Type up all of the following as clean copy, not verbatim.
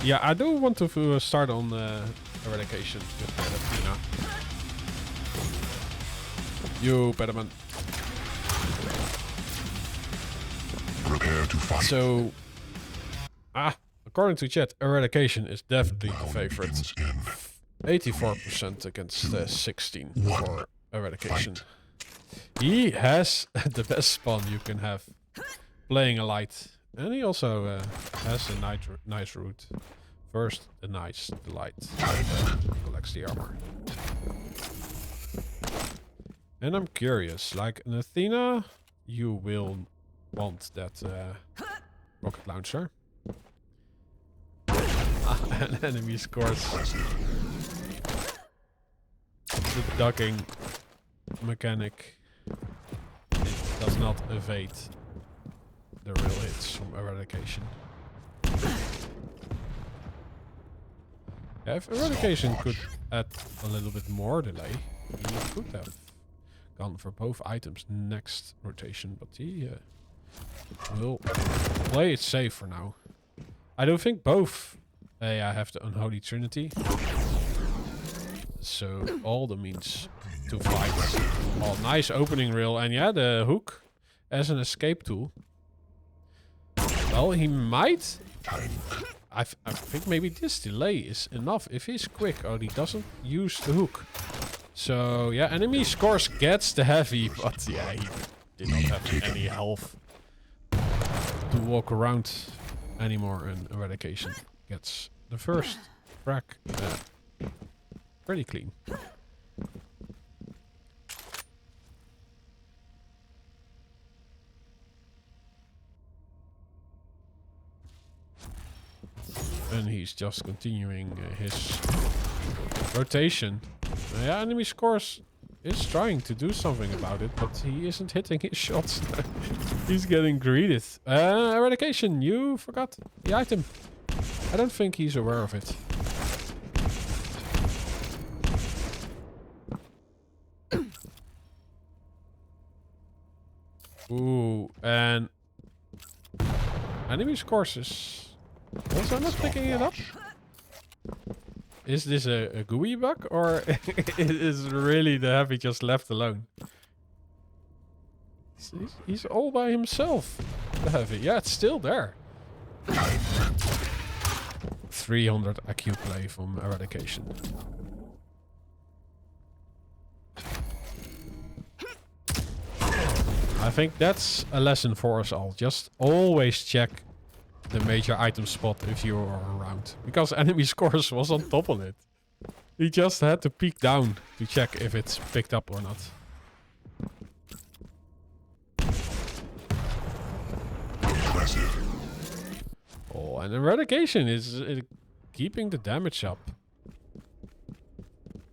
Yeah, I do want to start on eradication with Athena. You better man. Prepare to fight. So, according to chat, eradication is definitely the favorite. 84% against 16 for eradication. He has the best spawn you can have playing a light. And he also has a nice route. First, the nice, the light. Collects the armor. And I'm curious, like an Athena, you will want that rocket launcher. An enemy scores. The ducking mechanic, it does not evade the real hits from eradication. Yeah, if eradication could add a little bit more delay, he could have gone for both items next rotation, but he will play it safe for now. I don't think both have the Unholy Trinity. So all the means to fight. Oh, nice opening rail. And yeah, the hook as an escape tool. Well, he might. I think maybe this delay is enough. If he's quick or he doesn't use the hook. So yeah, enemy scores gets the heavy. But yeah, he did not have any health to walk around anymore. And eradication gets the first frag. Pretty clean. And he's just continuing his rotation. Yeah, enemy scores is trying to do something about it, but he isn't hitting his shots. He's getting greeted. Eradication, you forgot the item. I don't think he's aware of it. Ooh, and enemy scores is also not picking it up. Is this a GUI bug or is really the heavy just left alone? He's all by himself, the heavy. Yeah, it's still there. 300 IQ play from eradication. I think that's a lesson for us all. Just always check the major item spot if you are around. Because enemy scores was on top of it. He just had to peek down to check if it's picked up or not. Impressive. Oh, and eradication is keeping the damage up.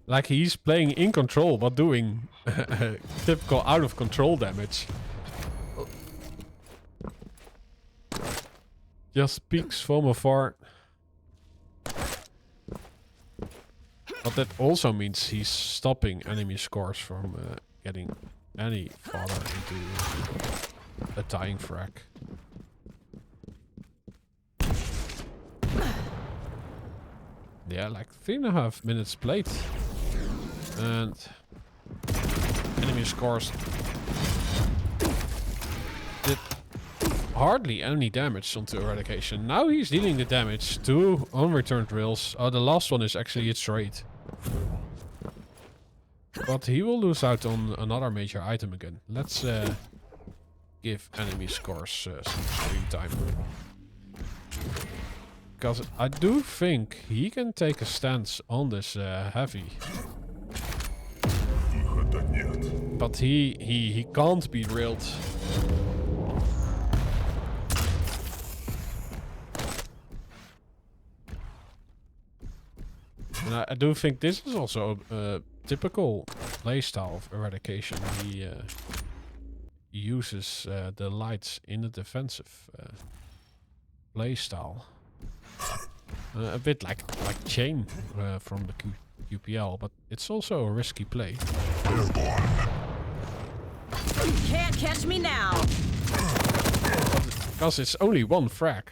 Like he's playing in control, but doing typical out of control damage. Just peeks from afar. But that also means he's stopping enemy scores from getting any farther into a dying frag. Yeah, like 3.5 minutes played. And enemy scores did hardly any damage onto eradication. Now he's dealing the damage to unreturned rails. Oh, the last one is actually a trade. But he will lose out on another major item again. Let's give enemy scores some screen time. Because I do think he can take a stance on this heavy. But he can't be railed. And I do think this is also a typical playstyle of eradication. He uses the lights in a defensive playstyle. A bit like Chain from the QPL, but it's also a risky play. You can't catch me now. Because it's only one frag.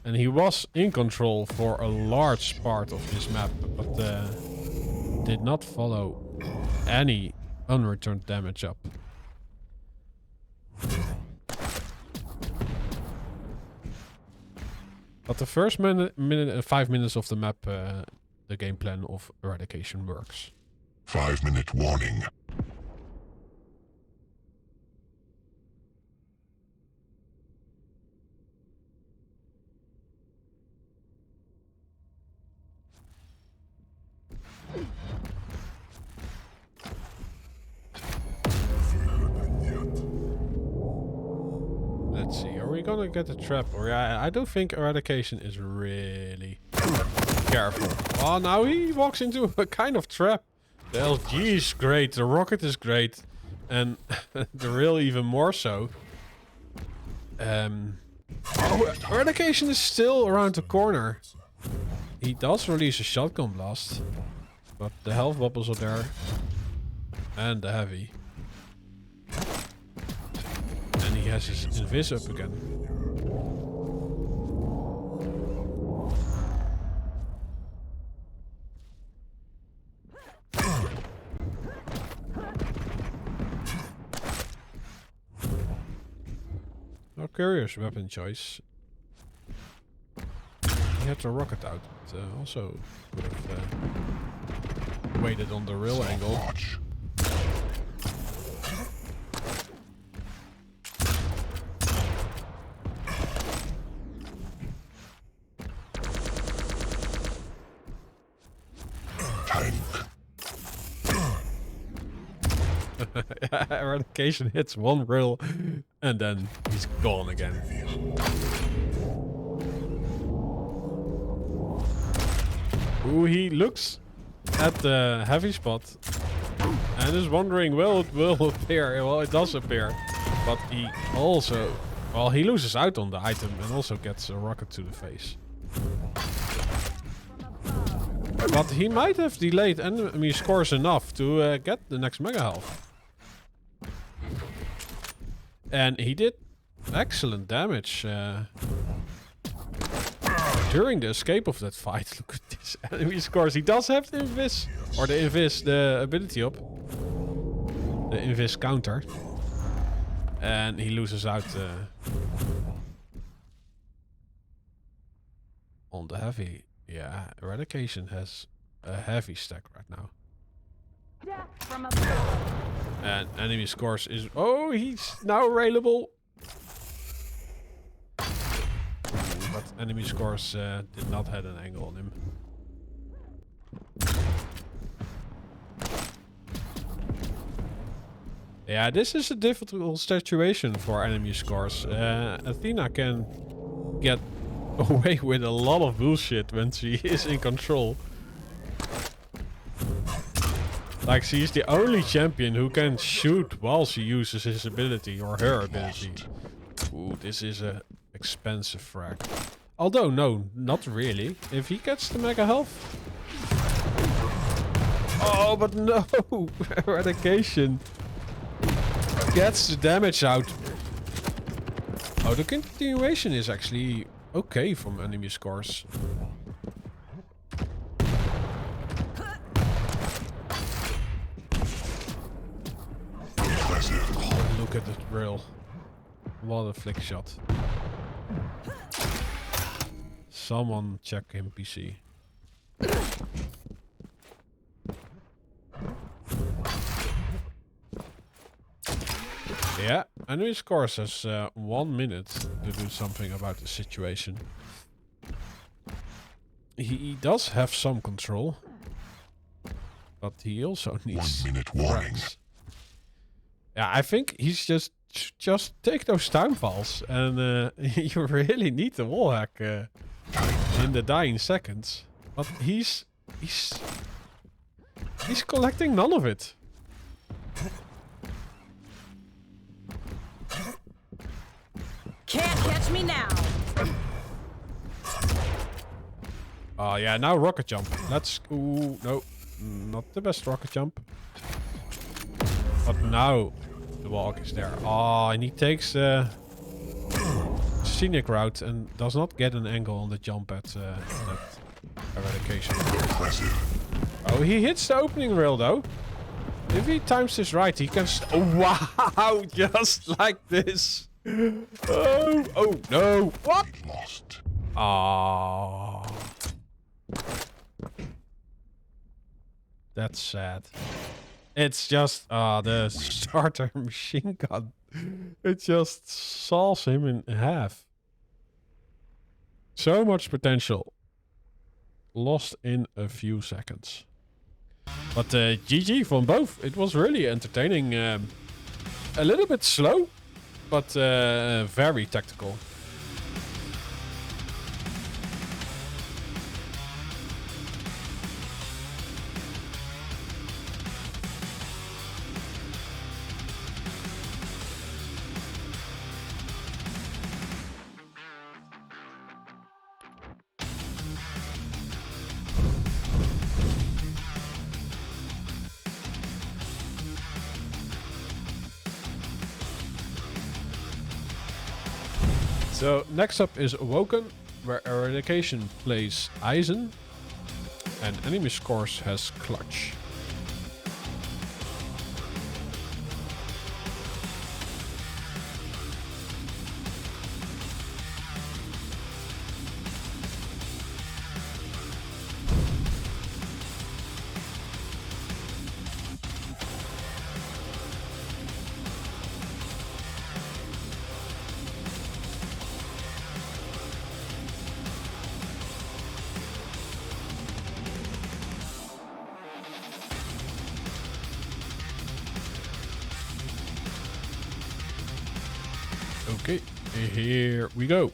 And he was in control for a large part of this map, but did not follow any unreturned damage up. But the first 5 minutes of the map, the game plan of eRaD1CaTi0n works. 5-minute warning. Let's see, are we gonna get a trap? Or I don't think eRaD1CaTi0n is really careful. Oh, now he walks into a kind of trap. The LG is great, the rocket is great, and the rail even more so. Oh, eRaD1CaTi0n is still around the corner. He does release a shotgun blast, but the health bubbles are there. And the heavy. And he has his invis up again. Oh, curious weapon choice. He had the rocket out, but also could have waited on the real angle. Watch. eRaD1CaTi0n hits one rail and then he's gone again. Ooh, he looks at the heavy spot and is wondering, will it appear? Well, it does appear, but he also, well, he loses out on the item and also gets a rocket to the face. But he might have delayed enemy scores enough to get the next mega health. And he did excellent damage during the escape of that fight. Look at this enemy scores. He does have the invis, or the ability up. The invis counter. And he loses out on the heavy. Yeah, eRaD1CaTi0n has a heavy stack right now. And enemy scores is... Oh, he's now railable. But enemy scores did not have an angle on him. Yeah, this is a difficult situation for enemy scores. Athena can get away with a lot of bullshit when she is in control. Like, she's the only champion who can shoot while she uses his ability or her ability. Ooh, this is a expensive frag. Although, no, not really. If he gets the mega health. Oh, but no! eRaD1CaTi0n gets the damage out. Oh, the continuation is actually okay from enemy scores. Oh, look at the rail. What a flick shot. Someone check him PC. Yeah, enemy scores has 1 minute to do something about the situation. He does have some control, but he also needs 1 minute warning. frags. Yeah, I think he's just take those downfalls, and you really need the wall hack in the dying seconds. But he's collecting none of it. Can't catch me now. Oh yeah, now rocket jump. Let's... Ooh, no. Not the best rocket jump. But now the walk is there. Oh, and he takes scenic route and does not get an angle on the jump at that eradication. Oh, he hits the opening rail though. If he times this right, he can... Oh, wow! Just like this. Oh no! What? Lost. Oh. That's sad. It's just the starter machine gun. It just saws him in half. So much potential. Lost in a few seconds. But GG from both. It was really entertaining. A little bit slow, but very tactical. So next up is Awoken, where Eradication plays eRaD1CaTi0n, and enemy scores has Clutch. Okay, here we go.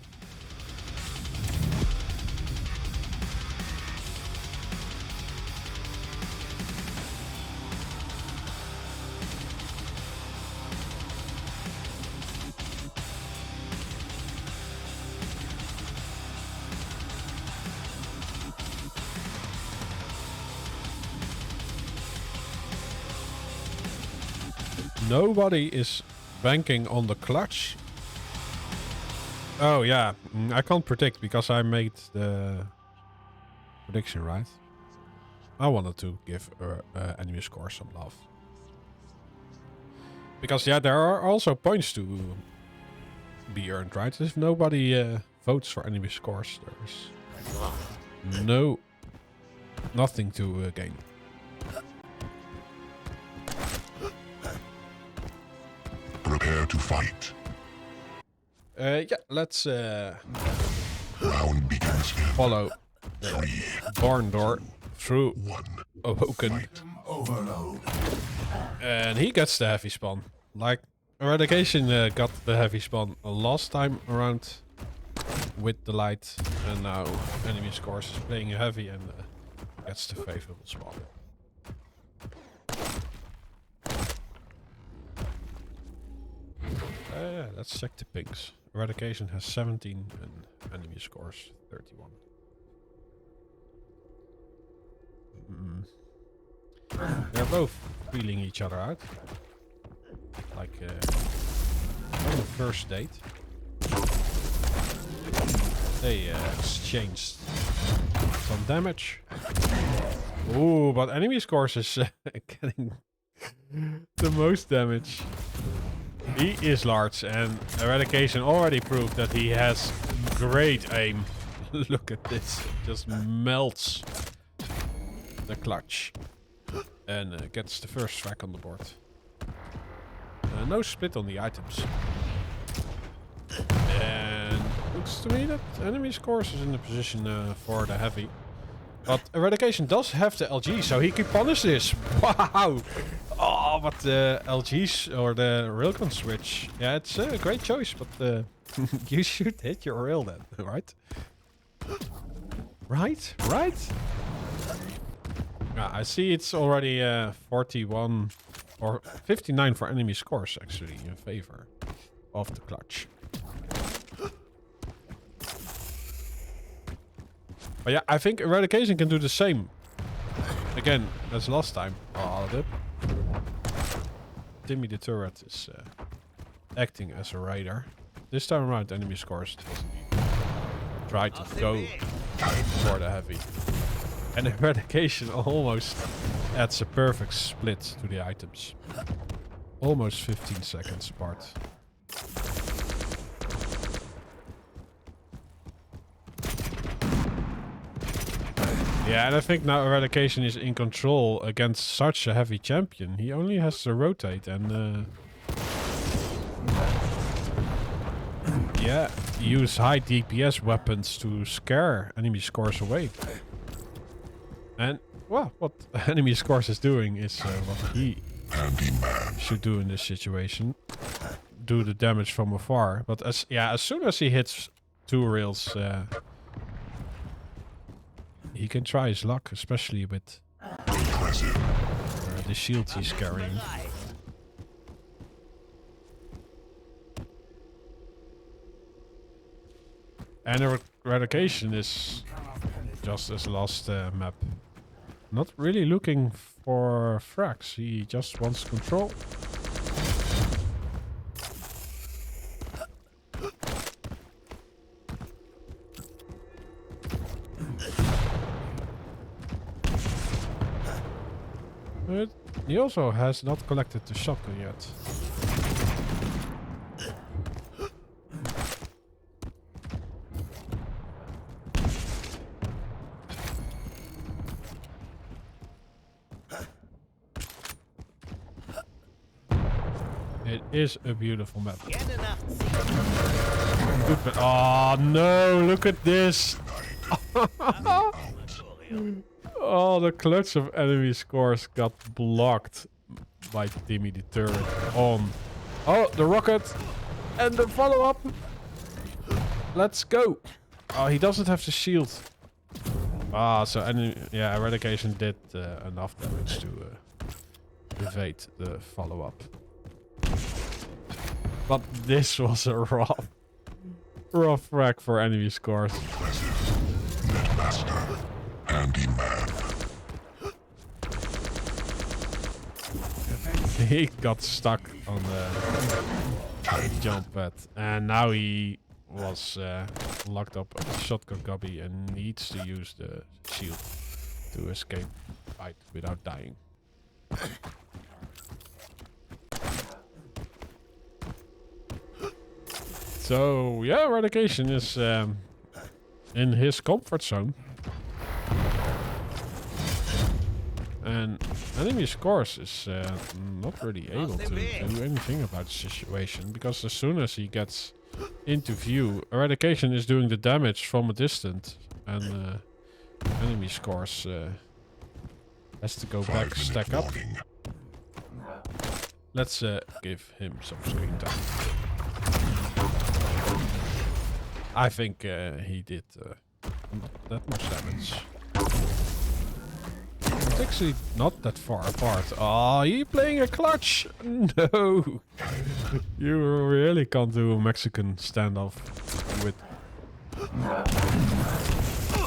Nobody is banking on the clutch. Oh yeah, I can't predict because I made the prediction right. I wanted to give enemy score some love. Because yeah, there are also points to be earned, right? If nobody votes for enemy scores, there's nothing to gain. Prepare to fight. Yeah, let's Round begins in follow the barn door through 1. Awoken. Overload. And he gets the heavy spawn. Like, Eradication got the heavy spawn last time around with the light. And now enemy scores is playing heavy and gets the favorable spawn. Let's check the pings. Eradication has 17 and enemy scores 31. They're both feeling each other out. Like on the first date. They exchanged some damage. Ooh, but enemy scores is getting the most damage. He is large, and Eradication already proved that he has great aim. Look at this. Just melts the clutch. And gets the first strike on the board. No split on the items. And looks to me that enemy scores is in the position for the heavy. But Eradication does have the LG, so he can punish this. Wow! Oh, but the LGs or the railgun switch. Yeah, it's a great choice, but you should hit your rail then, right? Right? Yeah, I see it's already 41 or 59 for enemy scores actually in favor of the clutch. But yeah, I think Eradication can do the same. Again, as last time. Oh, Timmy the turret is acting as a raider. this time around, enemy scores try to go for the heavy. And eradication almost adds a perfect split to the items. Almost 15 seconds apart. Yeah, and I think now eradication is in control against such a heavy champion. He only has to rotate and yeah, use high DPS weapons to scare enemy scores away. And well, what enemy scores is doing is what he should do in this situation. Do the damage from afar. But as soon as he hits 2 rails, he can try his luck, especially with the shields he's carrying. And eradication is just as last map. Not really looking for frags, he just wants control. But he also has not collected the shotgun yet. It is a beautiful map. Oh no, look at this! Oh, the clutch of enemy scores got blocked by Timmy the turret on. Oh, the rocket and the follow-up. Let's go. Oh, he doesn't have the shield. Ah, so eradication did enough damage to evade the follow-up. But this was a rough wreck for enemy scores. He got stuck on the jump pad, and now he was locked up at the shotgun cubby and needs to use the shield to escape fight without dying. So yeah, eradication is in his comfort zone. And enemy scores is not really able to do anything about the situation, because as soon as he gets into view, eradication is doing the damage from a distance, and enemy scores has to go back, stack up. Let's give him some screen time. I think he did not that much damage. It's actually not that far apart. Oh, you playing a clutch? No! You really can't do a Mexican standoff with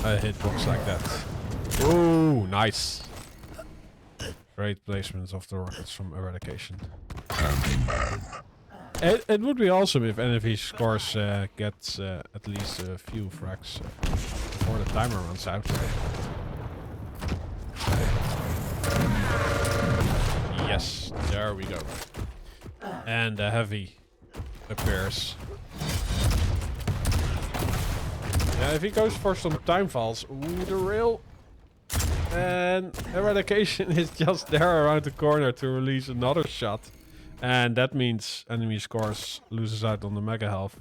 a hitbox like that. Oh, nice! Great placements of the rockets from eradication. It would be awesome if enemy scores gets at least a few frags before the timer runs out. Yes, there we go. And the heavy appears. Yeah, if he goes for some time falls, ooh, the rail. And eradication is just there around the corner to release another shot. And that means enemy scores loses out on the mega health.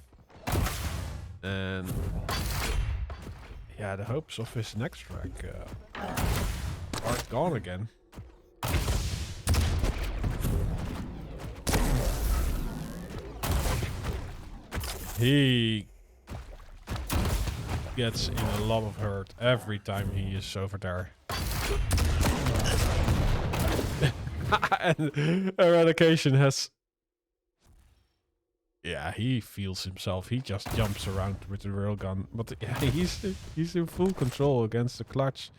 And yeah, the hopes of his next track are gone again. He gets in a lot of hurt every time he is over there. And eradication has... Yeah, he feels himself. He just jumps around with the railgun. But yeah, he's in full control against the clutch,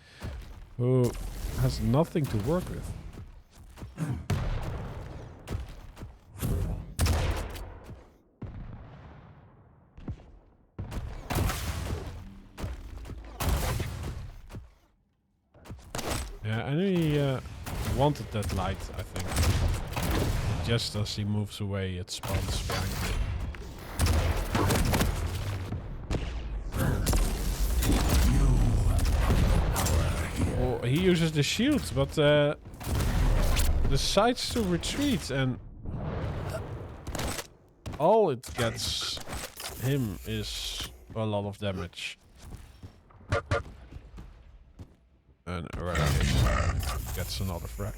who has nothing to work with. Yeah, and he wanted that light, I think. Just as he moves away, it spawns behind him. Oh, he uses the shield, but decides to retreat, and all it gets him is a lot of damage. And eRaD1CaTi0n gets another frag.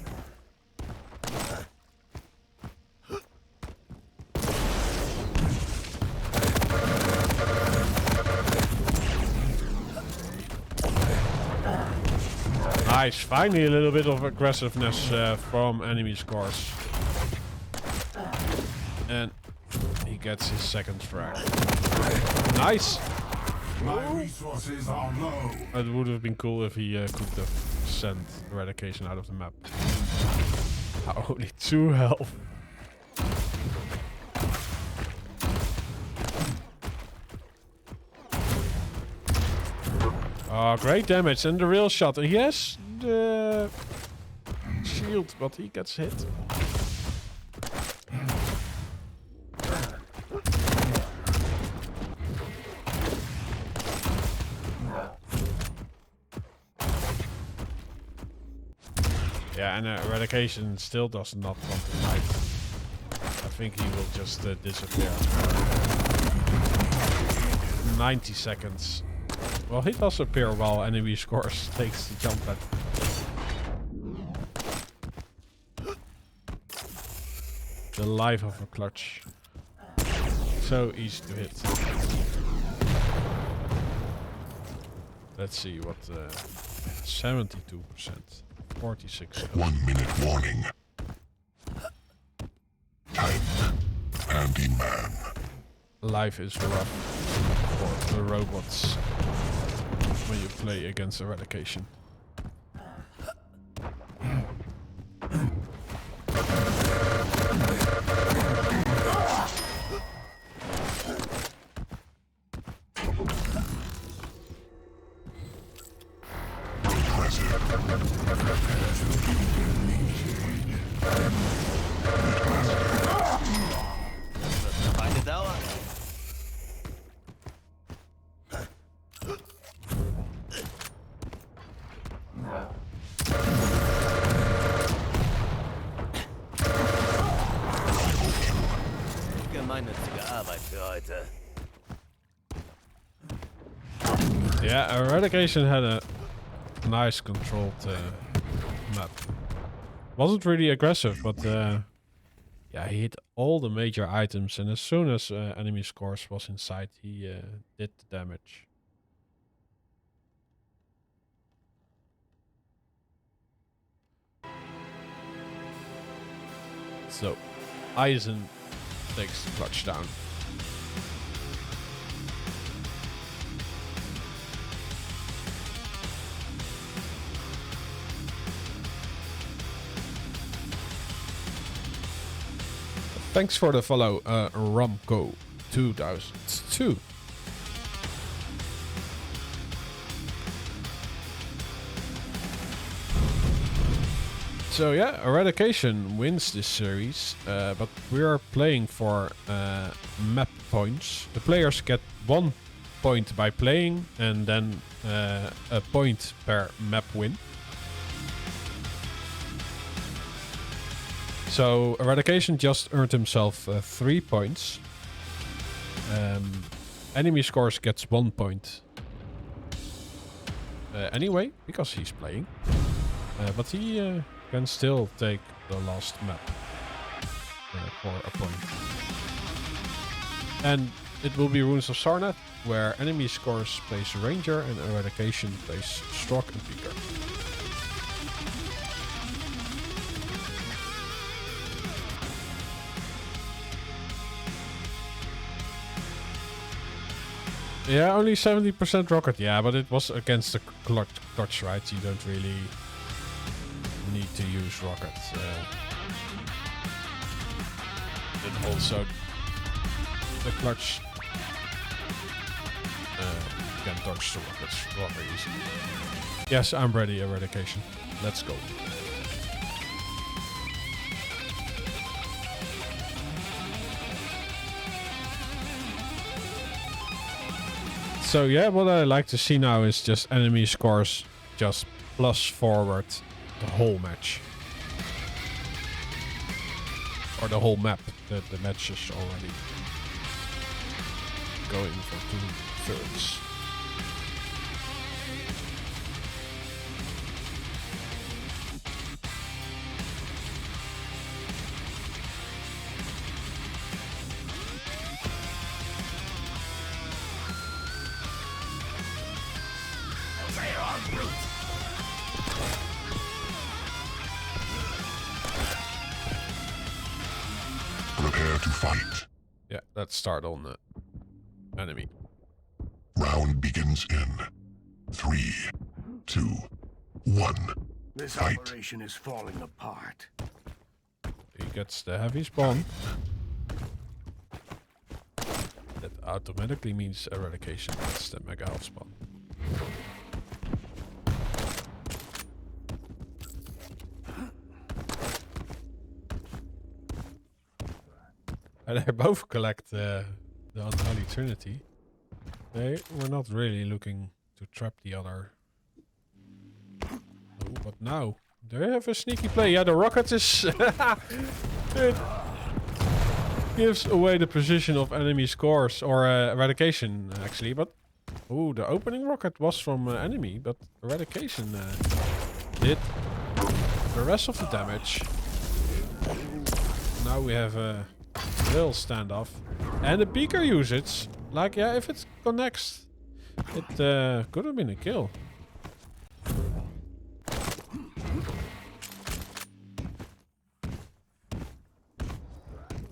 Nice, finally a little bit of aggressiveness from enemy scores. And he gets his second frag. Nice! My resources are low. It would have been cool if he could have sent eRaD1CaTi0n out of the map. Only 2 health. Oh, great damage and the real shot. He has the shield, but he gets hit. Yeah, and eRaD1CaTi0n still does not want to fight. I think he will just disappear. 90 seconds. Well, he does appear while enemy scores takes the jump at. The life of a clutch. So easy to hit. Let's see what 72%. 46. 1 minute warning. Time. Handyman. Life is rough for the robots when you play against eRaD1CaTi0n. Eine Dauer. Gemeinnützige Arbeit für heute. Yeah, eRaD1CaTi0n had a nice controlled map. Wasn't really aggressive, but yeah, he hit all the major items, and as soon as enemy scores was in sight, he did the damage. So, Eisen takes the clutch down. Thanks for the follow, Romco 2002. So yeah, eRaD1CaTi0n wins this series, but we are playing for map points. The players get 1 point by playing, and then a point per map win. So eRaD1CaTi0n just earned himself 3 points. Enemy scores gets 1 point. Anyway, because he's playing. But he can still take the last map for a point. And it will be Runes of Sarnath, where enemy scores plays Ranger and eRaD1CaTi0n plays Strock and Beaker. Yeah, only 70% rocket. Yeah, but it was against the clutch, right? You don't really need to use rocket. And also, the clutch can dodge the rockets rather easily. Yes, I'm ready, eRaD1CaTi0n. Let's go. So yeah, what I like to see now is just enemy scores just plus forward the whole match. Or the whole map. The match is already going for 2/3. Prepare to fight. Yeah, let's start on the enemy. Round begins in 3, 2, 1. This Fight. operation is falling apart. He gets the heavy spawn. That automatically means eradication. That's the mega health spawn. And they both collect the Unholy Trinity. They were not really looking to trap the other. Oh, but now they have a sneaky play. Yeah, the rocket is it gives away the position of enemy scores or eradication actually. But oh, the opening rocket was from enemy, but eradication did the rest of the damage. Now we have a real standoff and a beaker usage. Like, yeah, if it connects, it could have been a kill.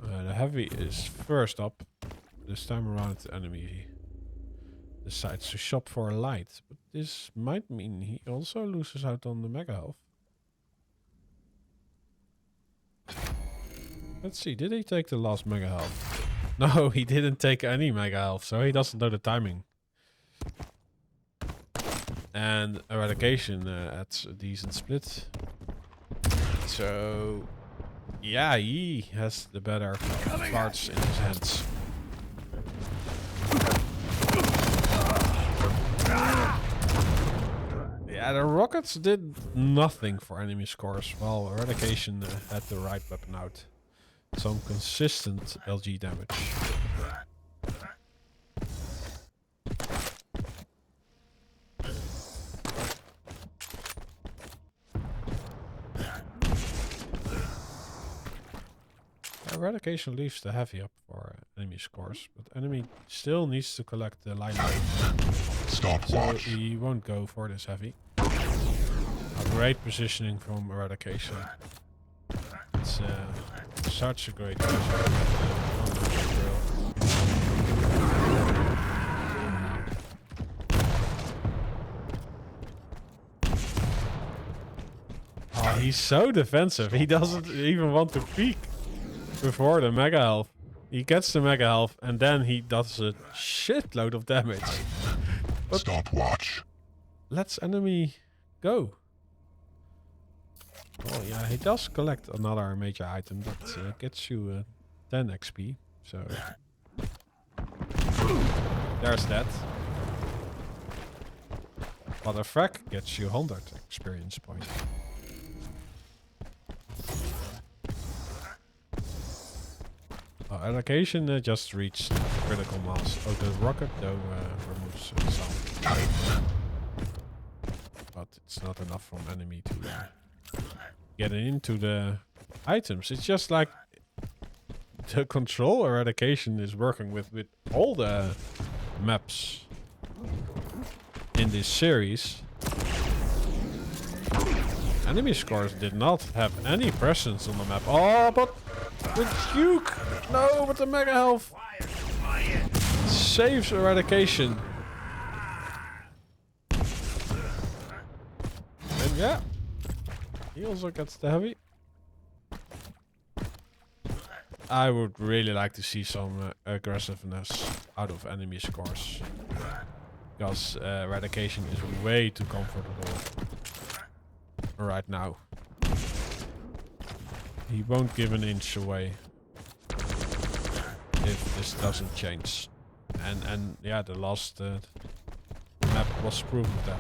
The heavy is first up. This time around, the enemy decides to shop for a light, but this might mean he also loses out on the mega health. Let's see, did he take the last mega health? No, he didn't take any mega health, so he doesn't know the timing. And eradication adds a decent split. So, yeah, he has the better cards in his hands. Yeah, the rockets did nothing for enemy scores, while eradication had the right weapon out. Some consistent LG damage. Eradication leaves the heavy up for enemy scores, but enemy still needs to collect the light. So he won't go for this heavy. A great positioning from eradication. It's such a great position. Oh, he's so defensive. He doesn't even want to peek before the mega health. He gets the mega health and then he does a shitload of damage. But Stopwatch. let's enemy go. Oh yeah, he does collect another major item that gets you 10 XP. So there's that. But a frag gets you 100 experience points. Allocation just reached critical mass. Oh, the rocket though removes some. But it's not enough from enemy to get into the items. It's just like the control eradication is working with all the maps in this series. Enemy scores did not have any presence on the map. Oh, but the Duke! No, but the mega health saves eradication. And yeah, he also gets the heavy. I would really like to see some aggressiveness out of enemy scores. Because eradication is way too comfortable. right now. He won't give an inch away if this doesn't change. And yeah, the last map was proof of that.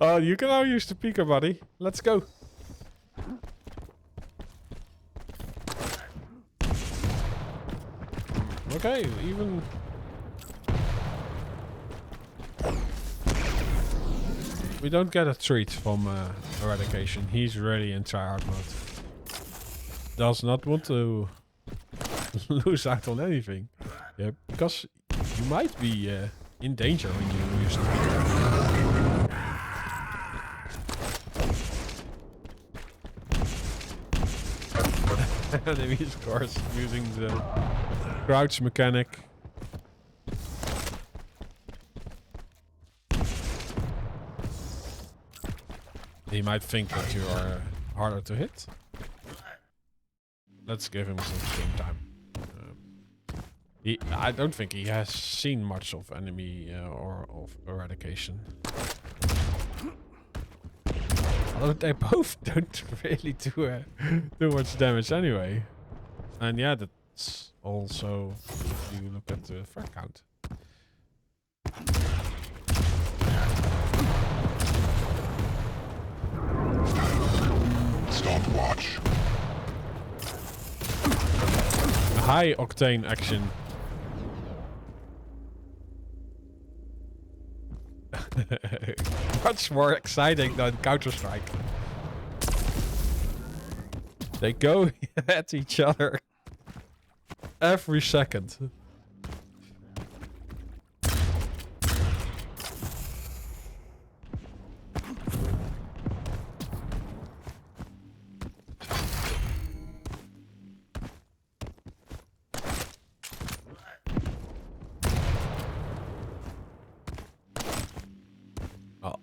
Oh, you can now use the peeker, buddy. Let's go. Okay, even... We don't get a treat from Eradication. He's really in tryhard mode. Does not want to lose out on anything. Yeah, because you might be in danger when you use the peeker. Enemy, of course, using the crouch mechanic. He might think that you are harder to hit. Let's give him some screen time. I don't think he has seen much of enemy or of Eradication. Although they both don't really do much damage anyway. And yeah, that's also if you look at the frag count. Stopwatch. High octane action. Much more exciting than Counter-Strike. They go at each other every second.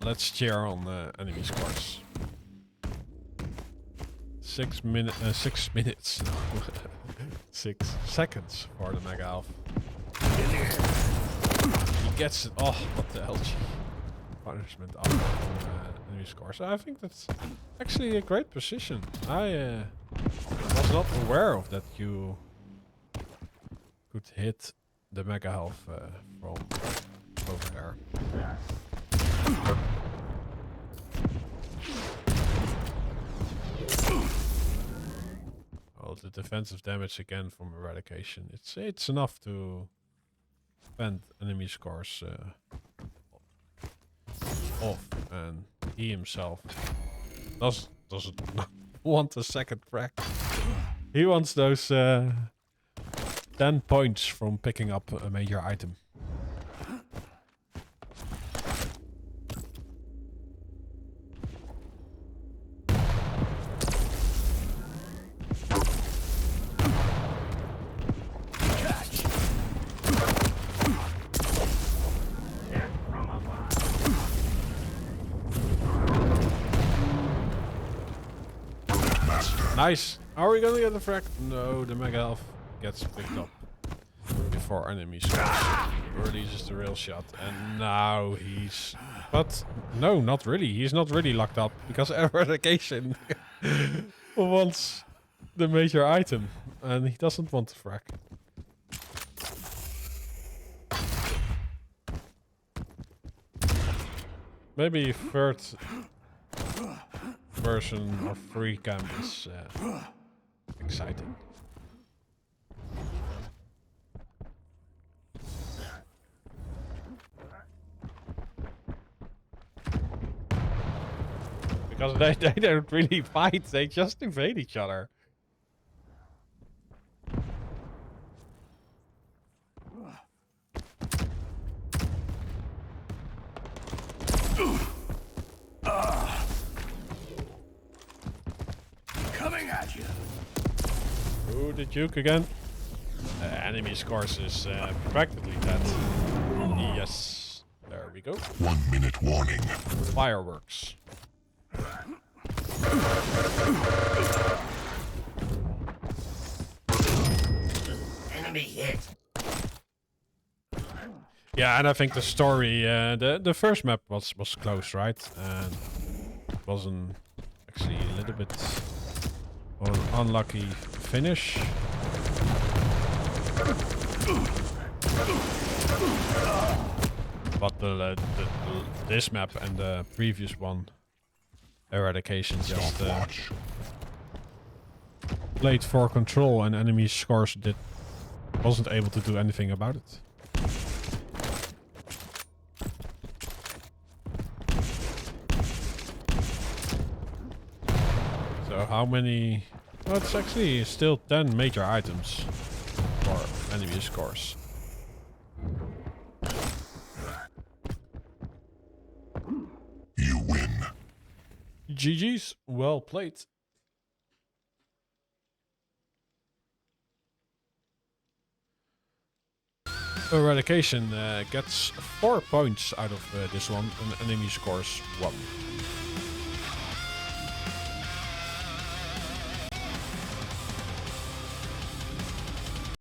Let's cheer on the enemy scores. 6 minutes. 6 minutes. 6 seconds for the Mega Elf. He gets it. Oh, what the LG punishment up on enemy scores. I think that's actually a great position. I was not aware of that you could hit the Mega Elf from over there. Well, the defensive damage again from Eradication. It's enough to fend enemy scores off, and he himself doesn't want a second frag. He wants those 10 points from picking up a major item. Nice. Are we gonna get the frag? No, the Mega Elf gets picked up before enemies. Releases the rail shot, and now he's. But no, not really. He's not really locked up because Eradication wants the major item, and he doesn't want the frag. Maybe third version of free camp is exciting. Because they don't really fight, they just invade each other. Coming at you. Ooh, the juke again. Enemy scores is practically dead. Yes, there we go. 1 minute warning. Fireworks. Enemy hit. Yeah, and I think the story, the first map was close, right? And it wasn't actually a little bit unlucky finish. But this map and the previous one, Eradication, just Stopwatch. played for control, and enemy scores wasn't able to do anything about it. So how many? Well, it's actually still 10 major items for enemy scores. You win. GG's, well played. Eradication gets 4 points out of this one, and enemy scores 1.